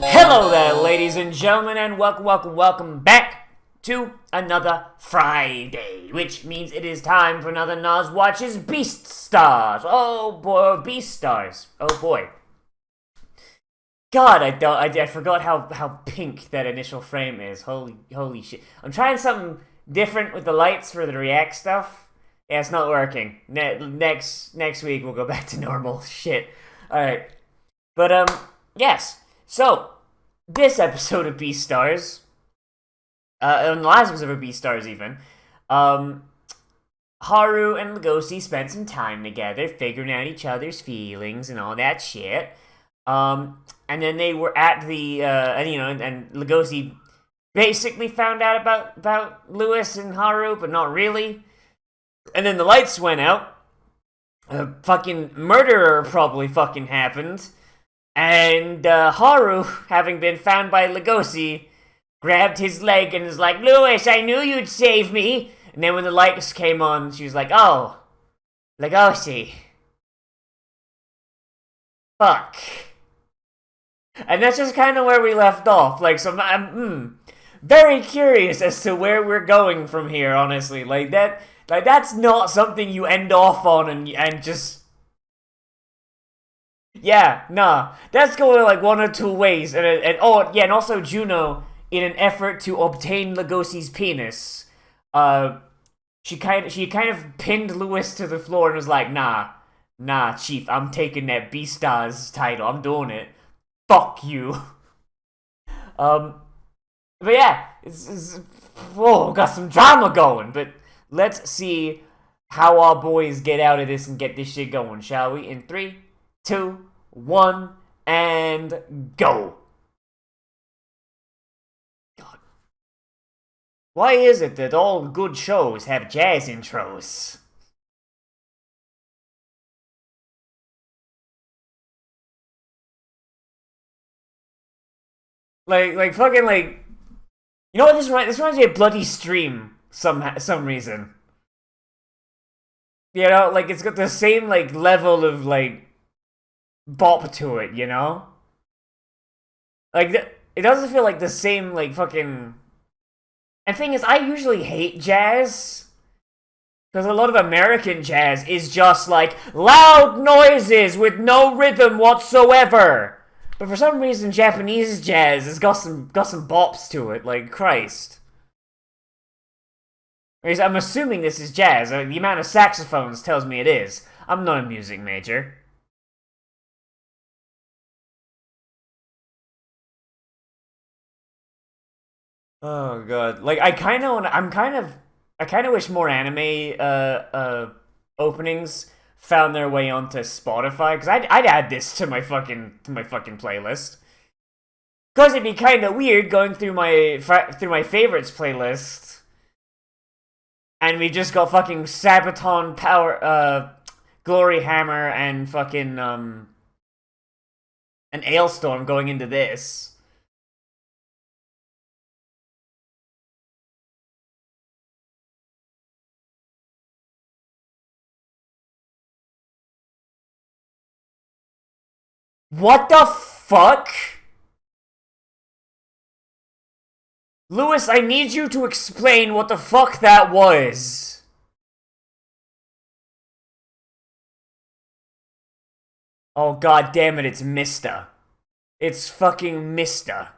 Hello there, ladies and gentlemen, and welcome back to another Friday, which means it is time for another Nozz Watches BEASTARS. Oh boy, BEASTARS. Oh boy. God, I forgot how pink that initial frame is. Holy shit. I'm trying something different with the lights for the React stuff. Yeah, it's not working. Next week we'll go back to normal shit. Alright. But, yes. So, this episode of BEASTARS, and the last episode of BEASTARS even, Haru and Legoshi spent some time together, figuring out each other's feelings and all that shit. And then they were at the, and Legoshi basically found out about Lewis and Haru, but not really. And then the lights went out. A fucking murderer probably fucking happened. And Haru, having been found by Legoshi, grabbed his leg and was like, "Lewis, I knew you'd save me." And then when the lights came on, she was like, "Oh, Legoshi. Fuck." And that's just kind of where we left off. Like, so I'm very curious as to where we're going from here, honestly. That's not something you end off on and just... Yeah, nah. That's going like one or two ways. And also Juno, in an effort to obtain Legoshi's penis, she kind of pinned Lewis to the floor and was like, Nah, Chief, I'm taking that BEASTARS title. I'm doing it. Fuck you. But yeah, got some drama going. But let's see how our boys get out of this and get this shit going, shall we? In 3, 2, 1, and go. God. Why is it that all good shows have jazz intros? Like fucking like, you know what this reminds me of Bloody Stream some reason. You know, like it's got the same like level of like bop to it, you know? Like it doesn't feel like the same like fucking. And thing is, I usually hate jazz because a lot of American jazz is just like loud noises with no rhythm whatsoever. But for some reason, Japanese jazz has got some bops to it, like Christ. I'm assuming this is jazz. I mean, the amount of saxophones tells me it is. I'm not a music major. Oh god, like I kind of wish more anime openings found their way onto Spotify, because I'd add this to my fucking playlist. Cause it'd be kind of weird going through my favorites playlist, and we just got fucking Sabaton Power, Glory Hammer, and fucking an Ailstorm going into this. What the fuck? Lewis, I need you to explain what the fuck that was. Oh god damn it, it's Mista. It's fucking Mista.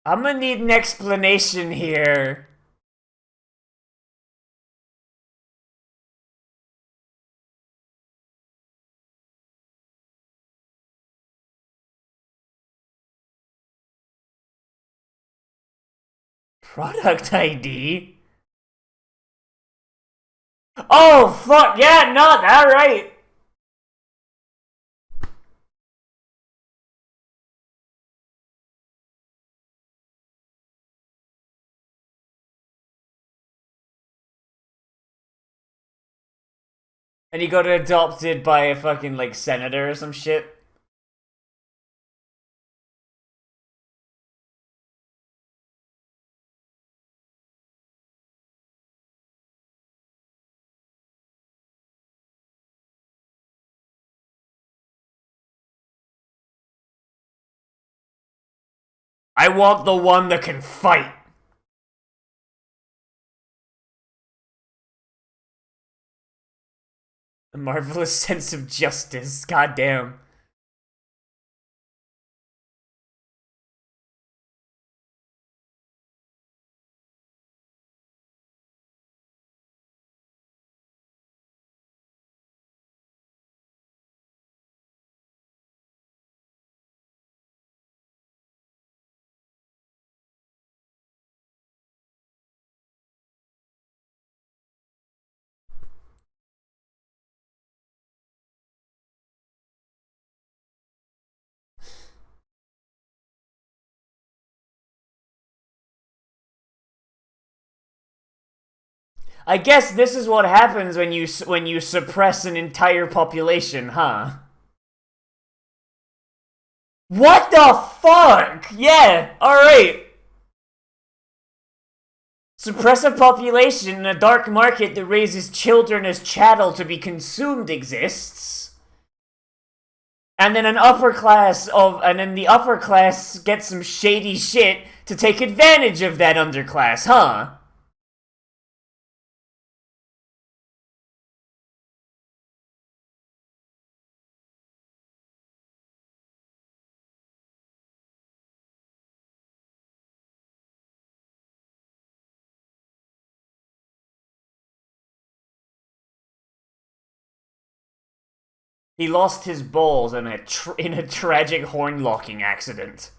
I'm gonna need an explanation here. Product ID? Oh, fuck, yeah, not alright. And he got adopted by a fucking, like, senator or some shit. I want the one that can fight. A marvelous sense of justice. Goddamn. I guess this is what happens when you suppress an entire population, huh? What the fuck? Yeah, alright. Suppress a population in a dark market that raises children as chattel to be consumed exists. And then the upper class gets some shady shit to take advantage of that underclass, huh? He lost his balls in a tragic horn-locking accident.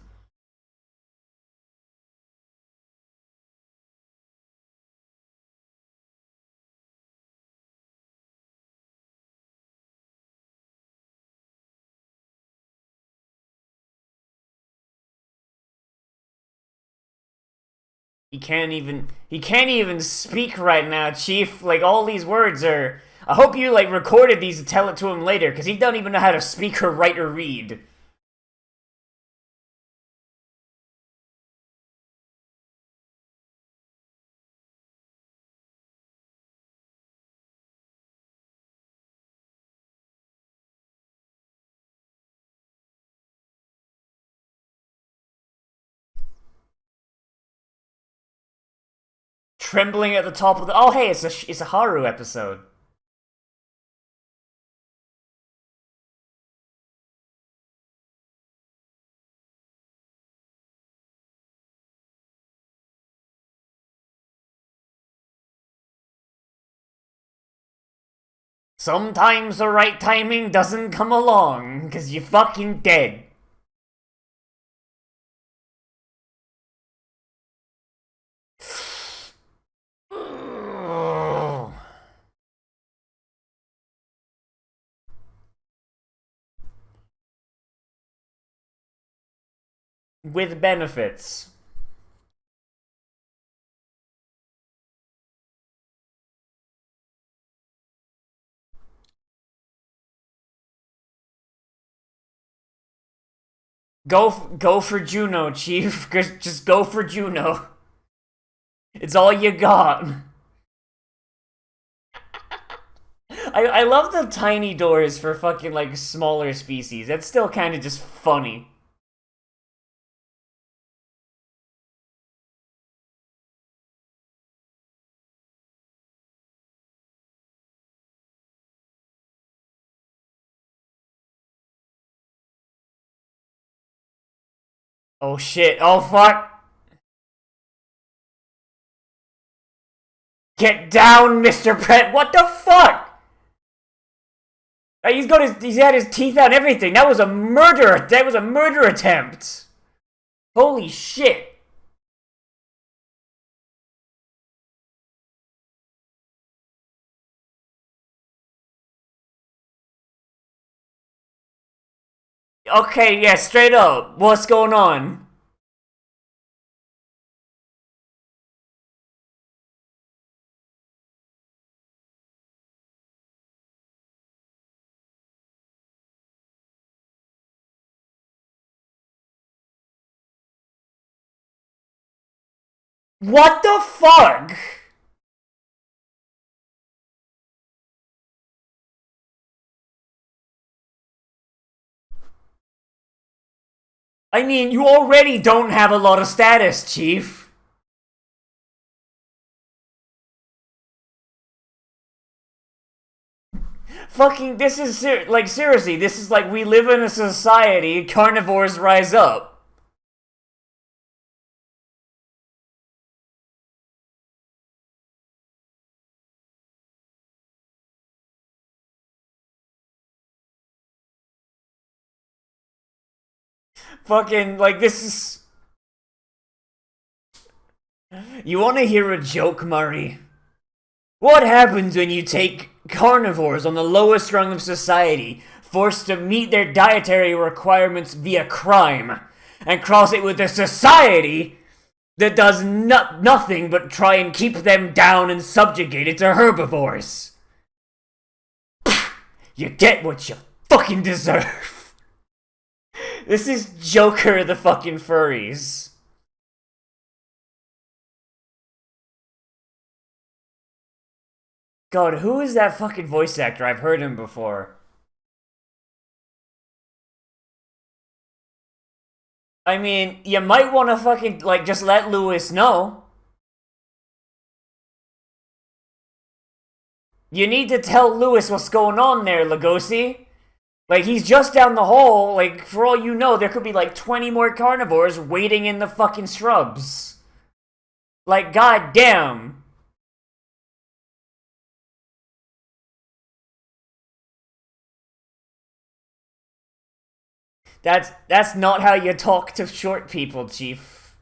He can't even speak right now, Chief. Like, all these words are... I hope you, like, recorded these to tell it to him later, because he don't even know how to speak or write or read. Trembling at the top of the... Oh, hey, it's a Haru episode. Sometimes the right timing doesn't come along, because you're fucking dead. With benefits. Go for Juno, Chief. Just go for Juno. It's all you got. I love the tiny doors for fucking, like, smaller species. That's still kind of just funny. Oh shit. Oh fuck. Get down, Mr. Brett. What the fuck? He's had his teeth out and everything. That was a murder. That was a murder attempt. Holy shit. Okay, yeah, straight up. What's going on? What the fuck? I mean, you already don't have a lot of status, Chief. Fucking, this is like, seriously, this is like we live in a society, carnivores rise up. Fucking, like, this is. You wanna hear a joke, Murray? What happens when you take carnivores on the lowest rung of society, forced to meet their dietary requirements via crime, and cross it with a society that does nothing but try and keep them down and subjugated to herbivores? You get what you fucking deserve. This is Joker the fucking furries. God, who is that fucking voice actor? I've heard him before. I mean, you might want to fucking, like, just let Lewis know. You need to tell Lewis what's going on there, Lugosi. Like, he's just down the hall. Like, for all you know, there could be, like, 20 more carnivores waiting in the fucking shrubs. Like, goddamn. That's not how you talk to short people, Chief.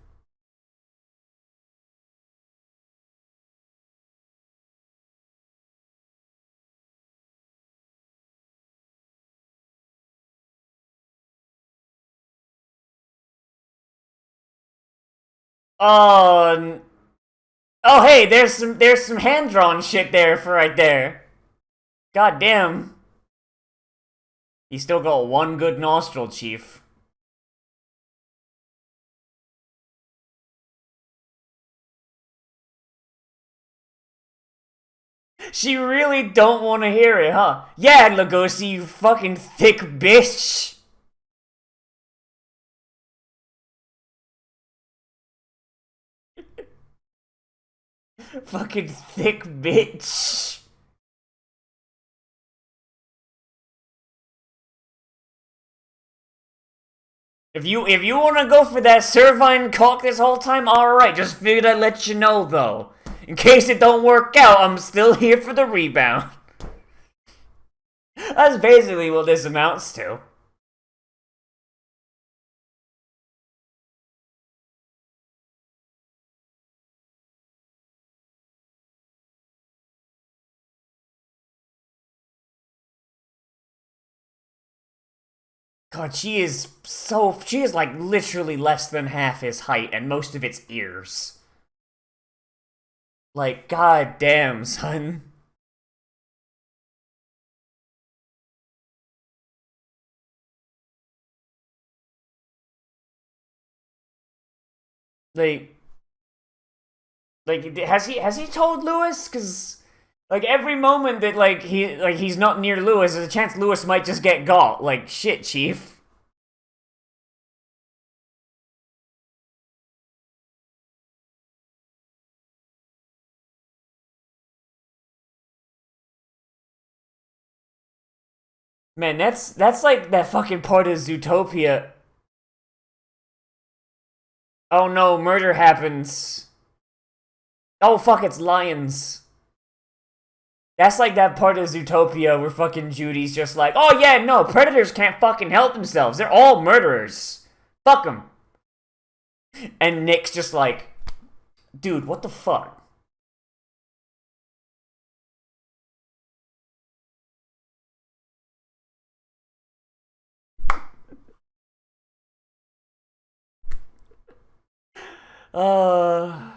Oh, oh, hey, there's some hand drawn shit there for right there. God damn. He still got one good nostril, Chief. She really don't want to hear it, huh? Yeah, Lugosi, you fucking thick bitch. Fucking thick bitch. If you want to go for that Servine cock this whole time, alright, just figured I'd let you know, though. In case it don't work out, I'm still here for the rebound. That's basically what this amounts to. God, she is like literally less than half his height and most of its ears. Like, god damn, son. Like, has he told Lewis? Cause like every moment that he's not near Lewis, there's a chance Lewis might just get got. Like, shit, Chief. Man, that's like that fucking part of Zootopia. Oh no, murder happens. Oh fuck, it's lions. That's like that part of Zootopia where fucking Judy's just like, oh yeah, no, predators can't fucking help themselves. They're all murderers. Fuck them. And Nick's just like, dude, what the fuck? Uh...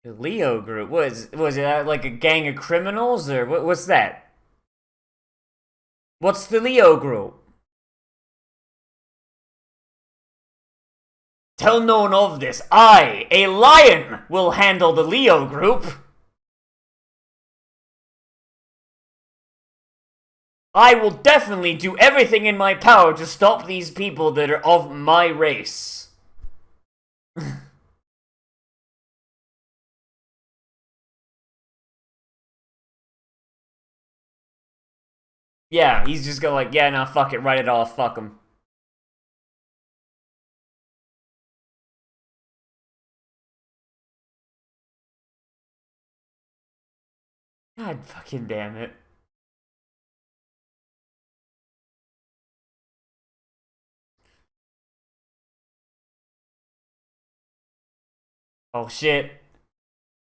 The Leo group? Was it like a gang of criminals or what's that? What's the Leo group? Tell no one of this. I, a lion, will handle the Leo group. I will definitely do everything in my power to stop these people that are of my race. Yeah, he's just gonna like, yeah, nah, fuck it, write it off, fuck him. God fucking damn it. Oh shit.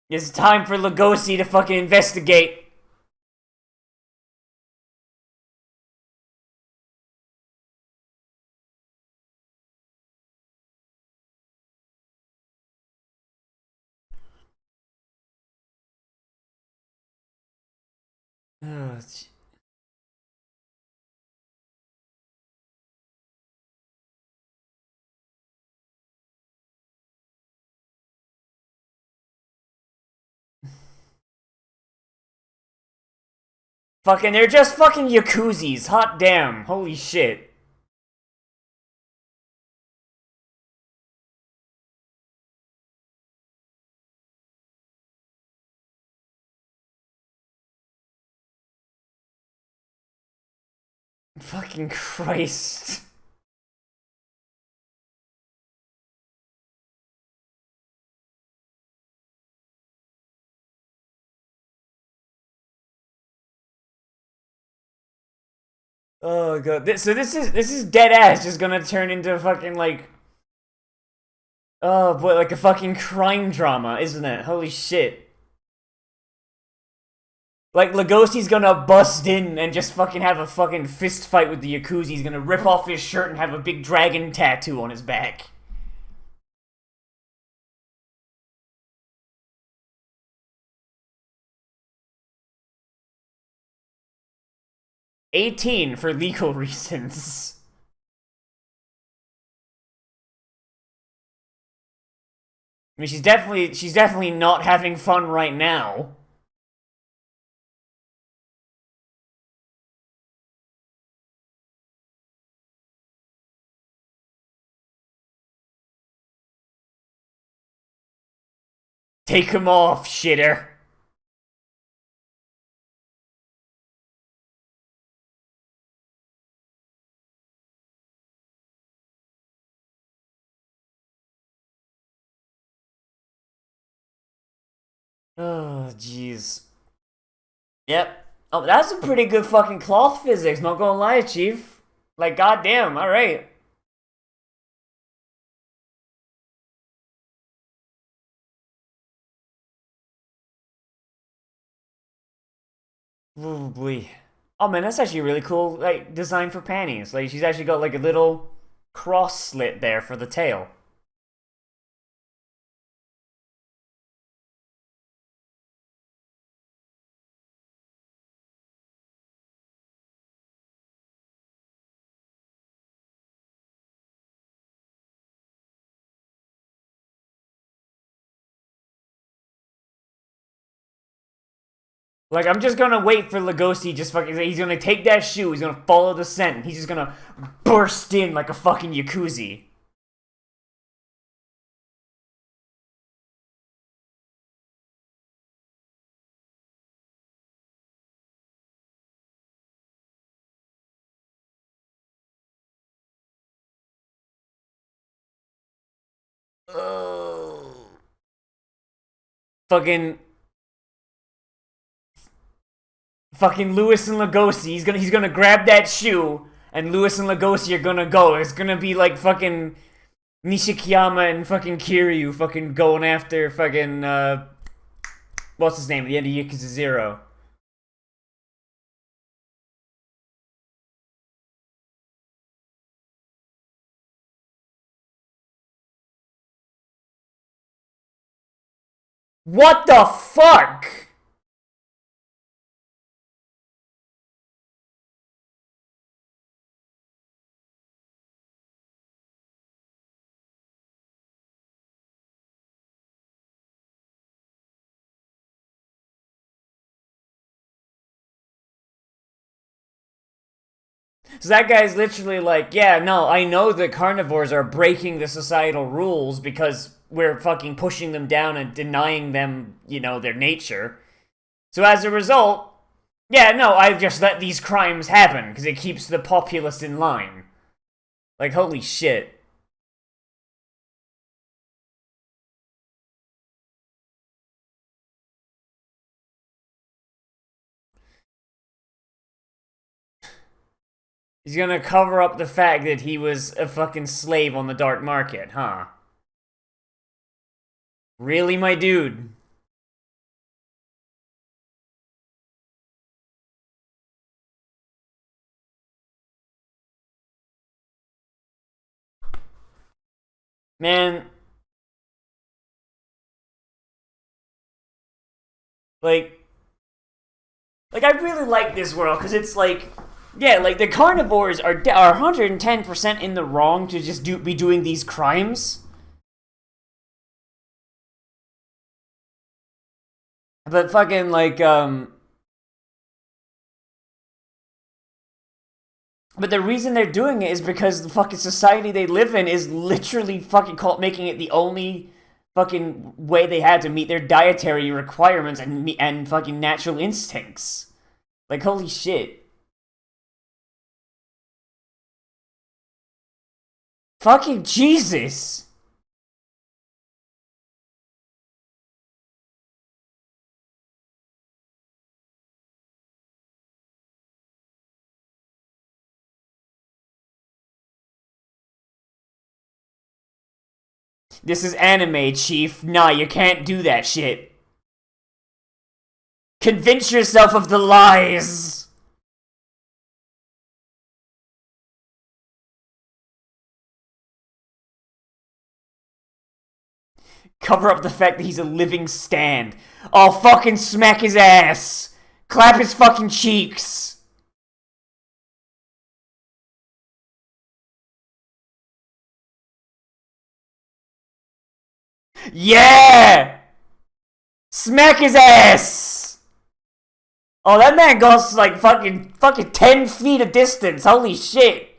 It's time for Lugosi to fucking investigate. Oh, fucking, they're just fucking Yakuzis. Hot damn. Holy shit. Fucking Christ. Oh god. So this is dead ass just gonna turn into fucking like, oh boy, like a fucking crime drama, isn't it? Holy shit. Like Lugosi's gonna bust in and just fucking have a fucking fist fight with the Yakuza. He's gonna rip off his shirt and have a big dragon tattoo on his back. 18 for legal reasons. I mean, she's definitely not having fun right now. Take him off, shitter. Oh, jeez. Yep. Oh, that's a pretty good fucking cloth physics, not gonna lie, Chief. Like, goddamn, alright. Oh, boy. Oh, man, that's actually a really cool, like, design for panties. Like, she's actually got, like, a little cross slit there for the tail. Like, I'm just gonna wait for Lugosi just fucking, he's gonna take that shoe, he's gonna follow the scent, and he's just gonna burst in like a fucking Yakuza. Oh. Fucking fucking Lewis and Lugosi. He's gonna grab that shoe, and Lewis and Lugosi are gonna go. It's gonna be like fucking Nishikiyama and fucking Kiryu fucking going after fucking what's his name at the end of Yakuza 0. What the fuck? So that guy's literally like, yeah, no, I know that carnivores are breaking the societal rules because we're fucking pushing them down and denying them, their nature. So as a result, yeah, no, I just let these crimes happen because it keeps the populace in line. Like, holy shit. He's gonna cover up the fact that he was a fucking slave on the dark market, huh? Really, my dude? Man, like, I really like this world because it's like, yeah, like the carnivores are 110% in the wrong to just be doing these crimes. But fucking like but the reason they're doing it is because the fucking society they live in is literally fucking making it the only fucking way they had to meet their dietary requirements and fucking natural instincts. Like, holy shit. Fucking Jesus. This is anime, Chief. Nah, you can't do that shit. Convince yourself of the lies. Cover up the fact that he's a living stand. I'll fucking smack his ass. Clap his fucking cheeks. Yeah! Smack his ass! Oh, that man goes like fucking 10 feet of distance. Holy shit.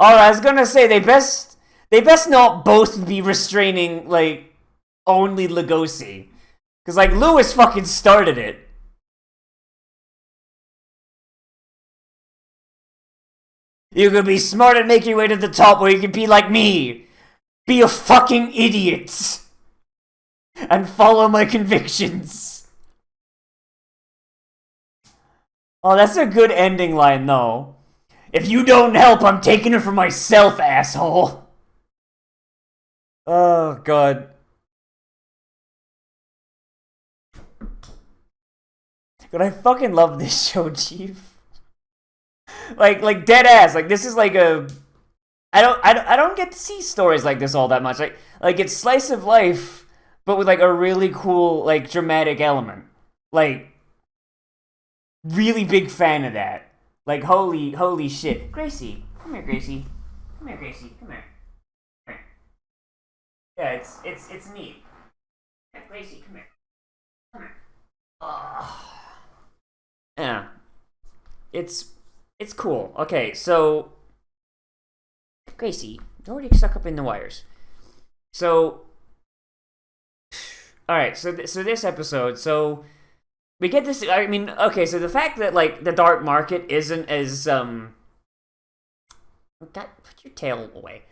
Alright, I was gonna say they best not both be restraining like only Lugosi. Cause like Lewis fucking started it. You could be smart and make your way to the top, or you could be like me. Be a fucking idiot. And follow my convictions. Oh, that's a good ending line, though. If you don't help, I'm taking it for myself, asshole. Oh, God. But I fucking love this show, Chief. Like dead ass. Like this is like a. I don't get to see stories like this all that much. Like it's slice of life, but with like a really cool like dramatic element. Like really big fan of that. Like holy shit. Gracie, come here, Gracie. Come here, Gracie. Come here. Come here. Yeah, it's neat. Yeah, Gracie, come here. Come here. Oh. Yeah. It's cool. Okay, so Gracie, don't get stuck up in the wires. So, all right. So this episode, so we get this. I mean, okay. So the fact that like the dark market isn't as God, put your tail away.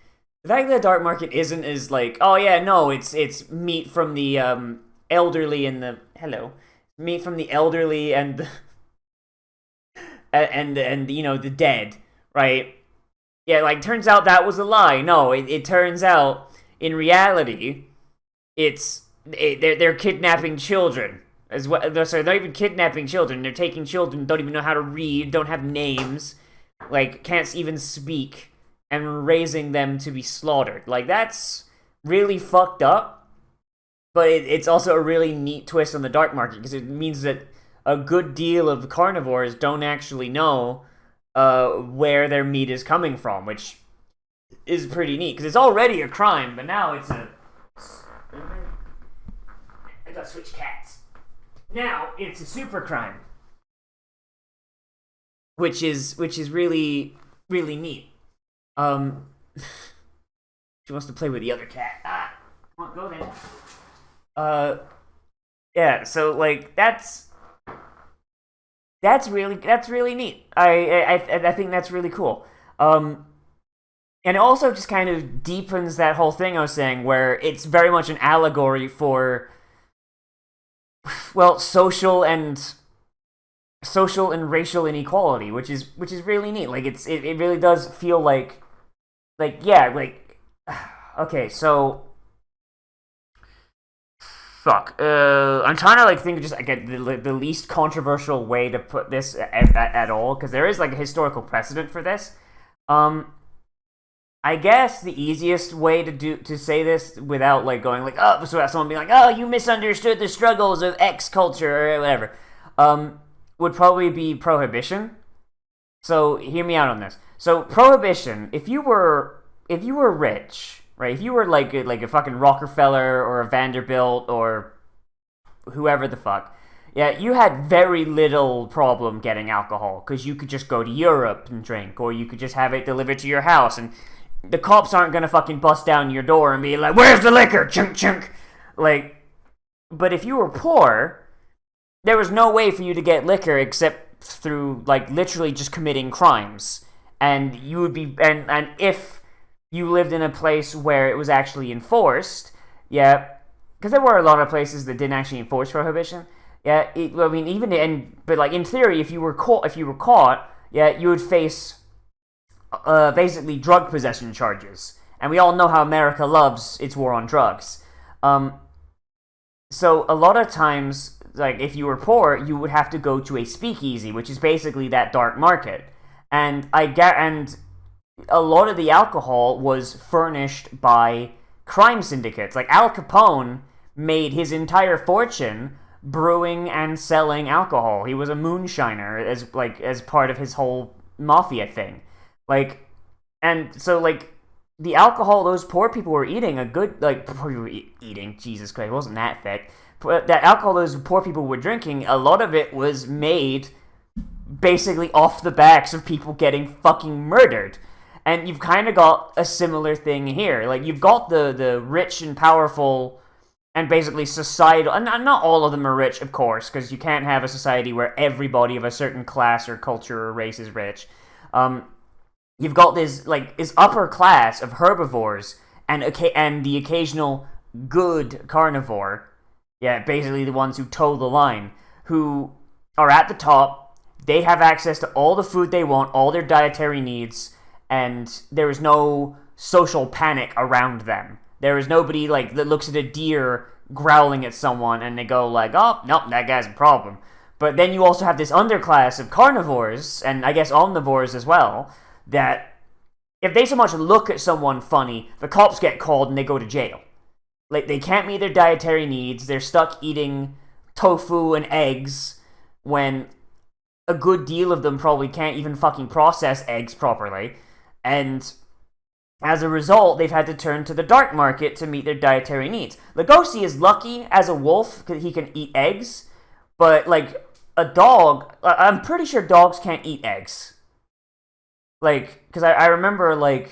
The fact that the dark market isn't as like, oh yeah, no, it's meat from the elderly and the meat from the elderly and and the dead, right? Yeah, like turns out that was a lie. No, it turns out in reality, they're kidnapping children as well. Sorry, they're not even kidnapping children. They're taking children, don't even know how to read, don't have names, like can't even speak, and raising them to be slaughtered. Like that's really fucked up. But it's also a really neat twist on the dark market because it means that a good deal of carnivores don't actually know where their meat is coming from, which is pretty neat because it's already a crime, but now it's a. I gotta switch cats. Now it's a super crime, which is really neat. She wants to play with the other cat. Come on, go then. Yeah. So like that's really neat. I think that's really cool. And it also just kind of deepens that whole thing I was saying, where it's very much an allegory for, well, social and racial inequality, which is really neat. Like it really does feel like yeah, like okay, so fuck. I'm trying to like think of just like the least controversial way to put this at all, because there is like a historical precedent for this. I guess the easiest way to say this without like going like, oh, so someone being like, oh, you misunderstood the struggles of X culture or whatever, would probably be prohibition. So hear me out on this. So prohibition, if you were rich, right? If you were like a fucking Rockefeller or a Vanderbilt or whoever the fuck, yeah, you had very little problem getting alcohol because you could just go to Europe and drink, or you could just have it delivered to your house, and the cops aren't gonna fucking bust down your door and be like, "Where's the liquor?" Chunk chunk. Like, but if you were poor, there was no way for you to get liquor except through like literally just committing crimes, and you would be and if you lived in a place where it was actually enforced, yeah, because there were a lot of places that didn't actually enforce prohibition. Yeah, I mean, but like in theory, if you were caught, yeah, you would face basically drug possession charges, and we all know how America loves its war on drugs. So a lot of times, like if you were poor, you would have to go to a speakeasy, which is basically that dark market, and a lot of the alcohol was furnished by crime syndicates. Like Al Capone made his entire fortune brewing and selling alcohol. He was a moonshiner as part of his whole mafia thing. Like, and so like the alcohol those poor people were eating, Jesus Christ, it wasn't that thick. But that alcohol those poor people were drinking, a lot of it was made basically off the backs of people getting fucking murdered. And you've kind of got a similar thing here. Like, you've got the rich and powerful and basically societal, and not all of them are rich, of course, because you can't have a society where everybody of a certain class or culture or race is rich. You've got this upper class of herbivores and the occasional good carnivore, yeah, basically the ones who toe the line, who are at the top. They have access to all the food they want, all their dietary needs, and there is no social panic around them. There is nobody that looks at a deer growling at someone and they go like, oh, nope, that guy's a problem. But then you also have this underclass of carnivores, and I guess omnivores as well, that if they so much look at someone funny, the cops get called and they go to jail. Like, they can't meet their dietary needs, they're stuck eating tofu and eggs when a good deal of them probably can't even fucking process eggs properly, and as a result, they've had to turn to the dark market to meet their dietary needs. Lugosi is lucky as a wolf because he can eat eggs, but a dog, I'm pretty sure dogs can't eat eggs. Because I remember at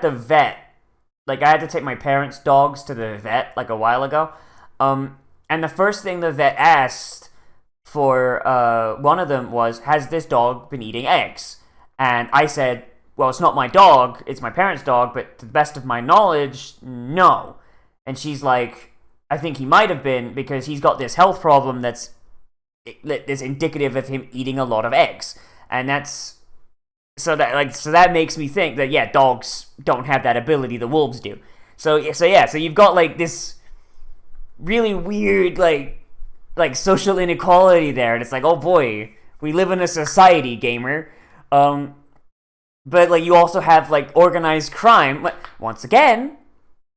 the vet, I had to take my parents' dogs to the vet a while ago, and the first thing the vet asked for one of them was, has this dog been eating eggs? And I said, well, it's not my dog, it's my parents' dog, but to the best of my knowledge, no. And she's like, I think he might have been, because he's got this health problem that's indicative of him eating a lot of eggs. And so that makes me think that, yeah, dogs don't have that ability, the wolves do. So you've got this really weird social inequality there, and it's like, oh boy, we live in a society, gamer. But you also have organized crime. Once again,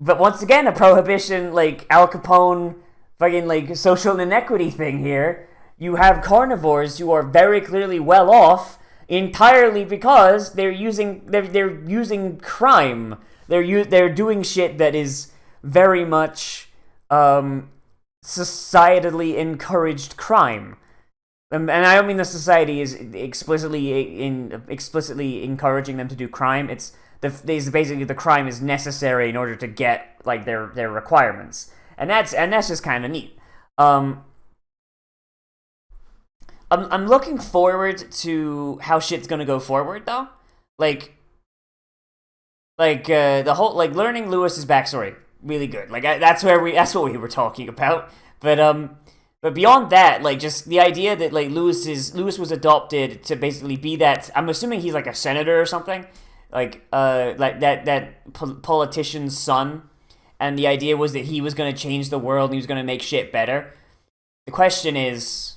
a prohibition Al Capone fucking social inequity thing here. You have carnivores who are very clearly well off entirely because they're using crime. They're doing shit that is very much societally encouraged crime. And I don't mean the society is explicitly encouraging them to do crime. It's basically the crime is necessary in order to get like their requirements, and that's just kind of neat. I'm looking forward to how shit's gonna go forward though, like the whole like learning Lewis's backstory really good. Like that's what we were talking about, But beyond that, like just the idea that like Lewis was adopted to basically be that. I'm assuming he's like a senator or something, like that politician's son, and the idea was that he was going to change the world and he was going to make shit better. The question is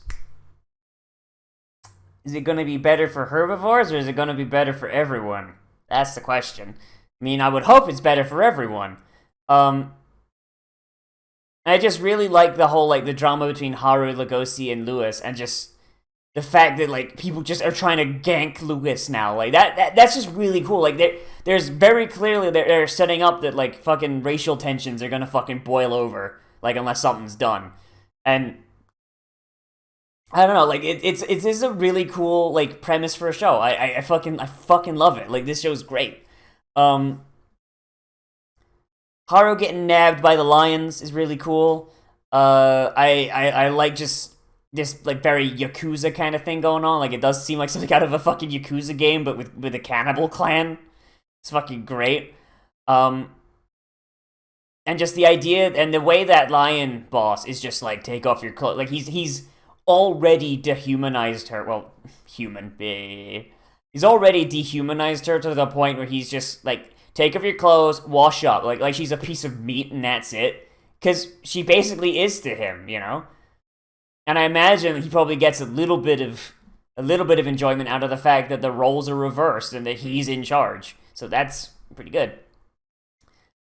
it going to be better for herbivores or is it going to be better for everyone? That's the question. I mean, I would hope it's better for everyone. I just really like the whole like the drama between Haru, Lugosi, and Lewis, and just the fact that like people just are trying to gank Lewis now. Like that's just really cool. Like there's very clearly they're setting up that like fucking racial tensions are gonna fucking boil over, like unless something's done. And I don't know, like it's a really cool like premise for a show. I fucking love it. Like this show's great. Haru getting nabbed by the lions is really cool. I like just this like very Yakuza kind of thing going on. Like it does seem like something out of a fucking Yakuza game, but with a cannibal clan. It's fucking great. And just the idea and the way that lion boss is just like take off your clothes. Like he's already dehumanized her. Well, he's already dehumanized her to the point where he's just like take off your clothes, wash up, like she's a piece of meat and that's it. Because she basically is to him, you know. And I imagine he probably gets a little bit of enjoyment out of the fact that the roles are reversed and that he's in charge. So that's pretty good.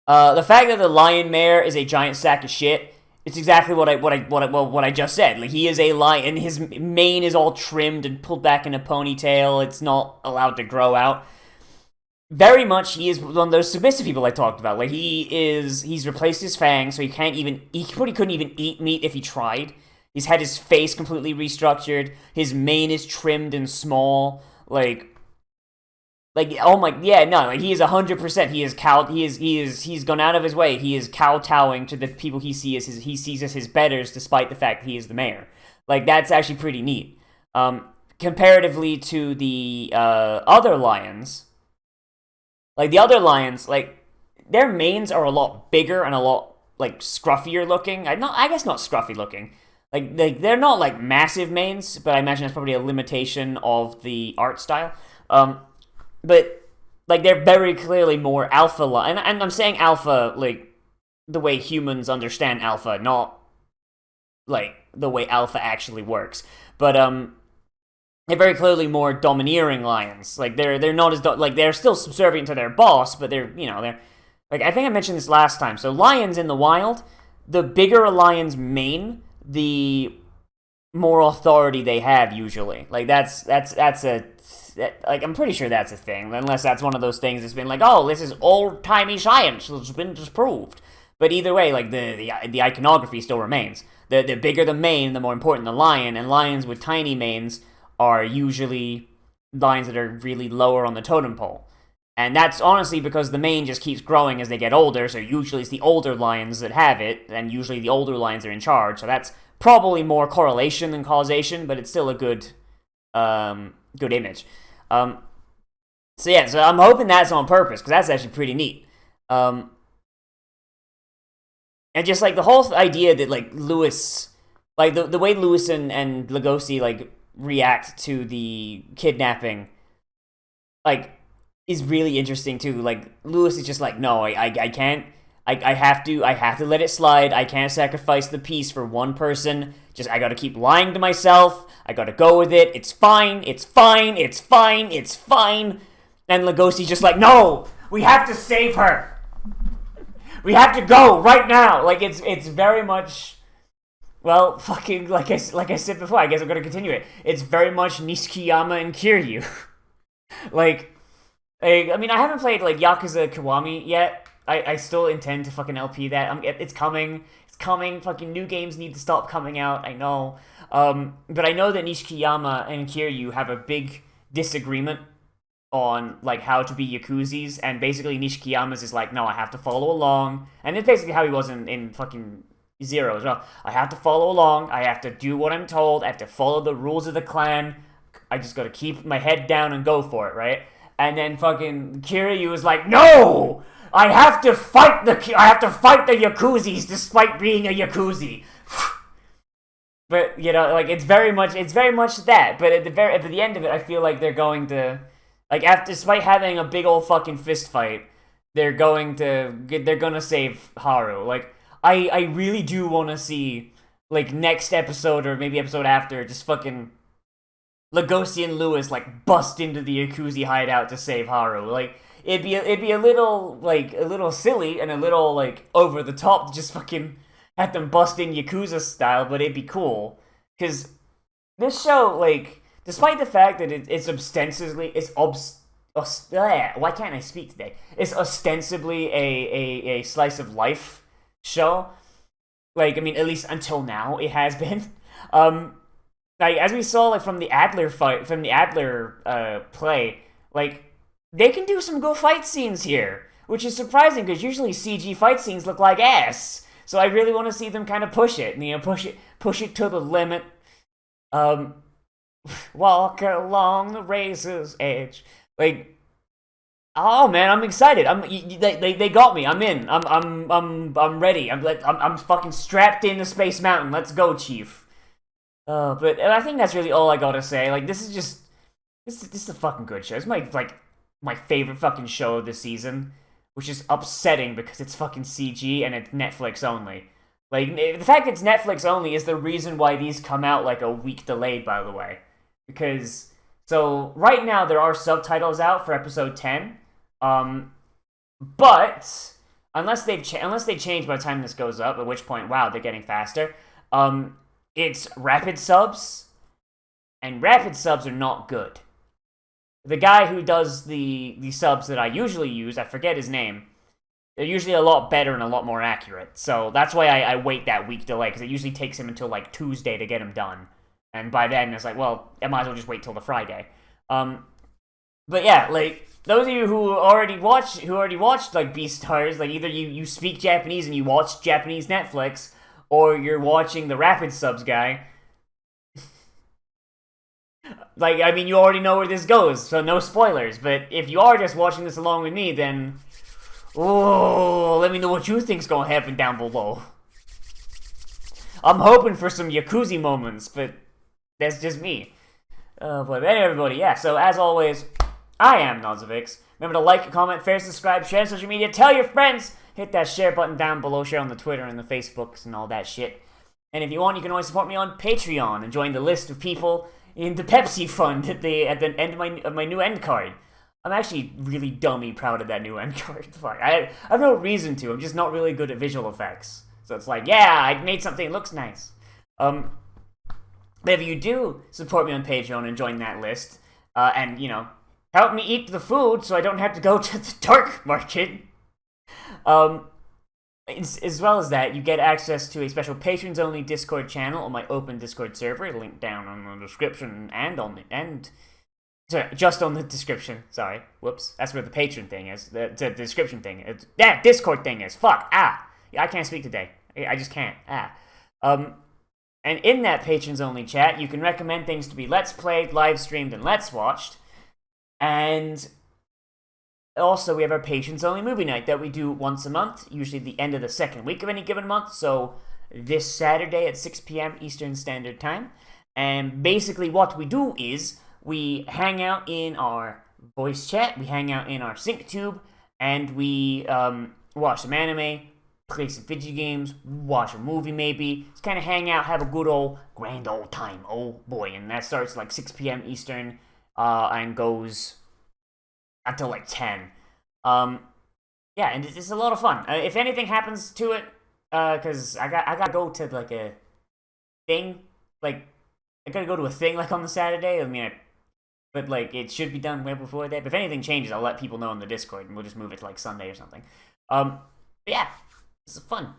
The fact that the lion mare is a giant sack of shit. It's exactly what I just said. Like he is a lion, and his mane is all trimmed and pulled back in a ponytail. It's not allowed to grow out. Very much, he is one of those submissive people I talked about. Like he's replaced his fangs, so he probably couldn't even eat meat if he tried. He's had his face completely restructured. His mane is trimmed and small. Like oh my, yeah, no, like he is 100%. He's gone out of his way. He is kowtowing to the people he sees as his betters, despite the fact that he is the mayor. Like that's actually pretty neat. Comparatively to the other lions. Like, the other lions, like, their manes are a lot bigger and a lot, like, scruffier looking. I guess not scruffy looking. Like, they're not, like, massive manes, but I imagine that's probably a limitation of the art style. But, like, they're very clearly more alpha lion. And I'm saying alpha, like, the way humans understand alpha, not, like, the way alpha actually works. But, they're very clearly more domineering lions. Like they're not as like they're still subservient to their boss, but they're like I think I mentioned this last time. So lions in the wild, the bigger a lion's mane, the more authority they have usually. Like that's like I'm pretty sure that's a thing, unless that's one of those things that's been like, oh, this is old-timey science that's been disproved. But either way, like the iconography still remains. The bigger the mane, the more important the lion, and lions with tiny manes are usually lions that are really lower on the totem pole. And that's honestly because the mane just keeps growing as they get older, so usually it's the older lions that have it, and usually the older lions are in charge, so that's probably more correlation than causation, but it's still a good image. So I'm hoping that's on purpose, because that's actually pretty neat. And just like the whole idea that like Lewis, like the way Lewis and Lugosi like react to the kidnapping, like, is really interesting too. Like Lewis is just like, no, I can't. I have to let it slide. I can't sacrifice the peace for one person. Just I gotta keep lying to myself. I gotta go with it. It's fine. It's fine. It's fine. It's fine. And Lugosi's just like, no, we have to save her. We have to go right now. Like it's very much. Well, fucking, like I said before, I guess I'm going to continue it. It's very much Nishikiyama and Kiryu. I mean, I haven't played like Yakuza Kiwami yet. I still intend to fucking LP that. It's coming. It's coming. Fucking new games need to stop coming out. I know. But I know that Nishikiyama and Kiryu have a big disagreement on like how to be Yakuzis, and basically Nishikiyama's is like, no, I have to follow along, and it's basically how he was in fucking Zero as well. I have to follow along. I have to do what I'm told. I have to follow the rules of the clan. I just gotta keep my head down and go for it, right? And then fucking Kiryu is like, no, I have to fight the Yakuzis despite being a Yakuzi. But you know, like it's very much that. But at the end of it, I feel like they're going to, like, after, despite having a big old fucking fist fight, they're gonna save Haru. Like I really do want to see, like, next episode or maybe episode after, just fucking Legoshi and Lewis like bust into the Yakuza hideout to save Haru. Like it'd be a little silly and a little like over the top to just fucking have them bust in Yakuza style, but it'd be cool because this show, like, despite the fact that it's ostensibly why can't I speak today? It's ostensibly a slice of life show. Like, I mean, at least until now, it has been. Like, as we saw, like, from the Adler play, like, they can do some good fight scenes here, which is surprising because usually CG fight scenes look like ass. So I really want to see them kind of push it, push it to the limit. Walk along the razor's edge. Like, oh man, I'm excited. They got me. I'm in. I'm ready. I'm fucking strapped into Space Mountain. Let's go, Chief. But I think that's really all I gotta say. Like, this is a fucking good show. It's my favorite fucking show of the season, which is upsetting because it's fucking CG and it's Netflix only. Like, the fact it's Netflix only is the reason why these come out like a week delayed, by the way. Because, so, right now there are subtitles out for episode 10, but unless they change by the time this goes up, at which point, wow, they're getting faster, it's rapid subs, and rapid subs are not good. The guy who does the subs that I usually use, I forget his name, they're usually a lot better and a lot more accurate. So that's why I wait that week delay, because it usually takes him until like Tuesday to get them done. And by then, it's like, well, I might as well just wait till the Friday. But yeah, like, those of you who already watched like BEASTARS, like, either you speak Japanese and you watch Japanese Netflix, or you're watching the rapid subs guy. Like, I mean, you already know where this goes, so no spoilers. But if you are just watching this along with me, then, oh, let me know what you think's gonna happen down below. I'm hoping for some Yakuza moments, but that's just me. But anyway, everybody, yeah, so as always, I am Nozz. Remember to like, comment, share, subscribe, share on social media, tell your friends, hit that share button down below, share on the Twitter and the Facebooks and all that shit. And if you want, you can always support me on Patreon and join the list of people in the Pepsi fund at the end of my new end card. I'm actually really dummy proud of that new end card. Fuck, I have no reason to. I'm just not really good at visual effects. So it's like, yeah, I made something that looks nice. But if you do support me on Patreon and join that list, and, you know, help me eat the food so I don't have to go to the dark market, as well as that, you get access to a special patrons-only Discord channel on my open Discord server, linked down on the description just on the description. Sorry, whoops. That's where the patron thing is. The description thing. That Discord thing is. Fuck. I can't speak today. I just can't. And in that patrons-only chat, you can recommend things to be Let's Played, live streamed, and Let's Watched. And also, we have our patrons-only movie night that we do once a month, usually the end of the second week of any given month. So this Saturday at 6 p.m. Eastern Standard Time. And basically what we do is we hang out in our voice chat, we hang out in our sync tube, and we watch some anime, play some video games, watch a movie maybe. Just kind of hang out, have a good old, grand old time. Oh boy, and that starts like 6 p.m. Eastern and goes until like 10. Yeah, and it's a lot of fun. If anything happens to it, because I gotta go to like a thing, like, I gotta go to a thing like on the Saturday. I mean, But like, it should be done way before that. But if anything changes, I'll let people know in the Discord, and we'll just move it to like Sunday or something. But yeah, this is fun.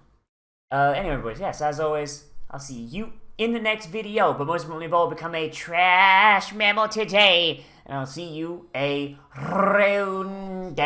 Anyway, boys, yes, as always, I'll see you in the next video. But most importantly of all, become a trash mammal today, and I'll see you around.